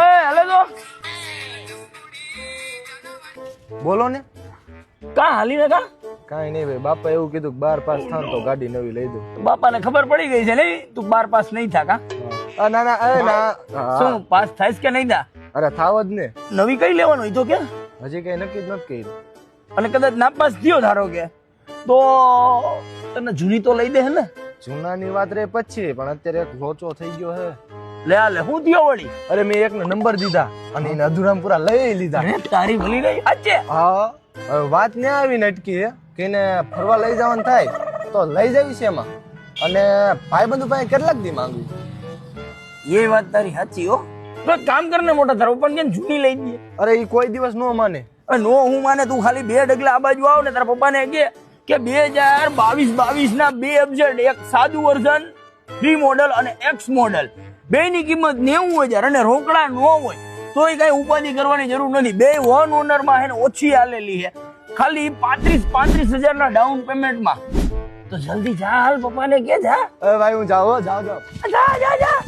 એ હાલે તો બોલો ને. કા હાલીને કા કાંઈ નહીં ભાઈ, બાપા એવું કીધું કે 12 પાસ થાવ તો ગાડી નવી લઈ દઉં. બાપાને ખબર પડી ગઈ છે નહીં તું 12 પાસ નહીં થા કા ના ના એ ના. શું પાસ થાઈશ કે નહીં થા? અરે થાવ જ ને. નવી કઈ લેવાનું એ તો કે હજી કઈ નક્કી જ નથી કર્યું. અને કદાચ નાપાસ થયો ધારો કે તો તને જૂની તો લઈ દે હે ને? જૂનાની વાત રે પછી, પણ અત્યારે એક લોચો થઈ ગયો હે. લે આ લે હું થયો વળી? અરે મેં એકનો નંબર દીધા અને એને અધૂરામ પૂરા લઈ લીધા. અરે તારી ભલી રહી સાચે? હા, હવે વાત ને આવીને અટકી હે કે એને ફરવા લઈ જવાનું થાય તો લઈ જવી છે એમાં. અને ભાઈબંધુ પાસે કેટલાક દી માંગવી. એ વાત તારી સાચી હો. તો એક કામ કરને મોટા તારો પણ કેમ જૂની લઈ દે? અરે એ કોઈ દિવસ નો માને. નો હું માને તું ખાલી 2 ડગલા આ બાજુ આવ ને તારા પપ્પાને કે 2022 ના 2 અબજેટ, એક સાદું વર્ઝન 3 મોડલ અને એક્સ મોડલ, બેની કિંમત 90,000 અને રોકડા નો હોય તોય કઈ ઉપાધિ કરવાની જરૂર નથી. બે વન ઓનર માં હે ને ઓછી આલેલી છે, ખાલી 35,000 ના ડાઉન પેમેન્ટ માં. તો જલ્દી જા, હાલ પપ્પાને કે જા. ભાઈ હું જાઉં. જા.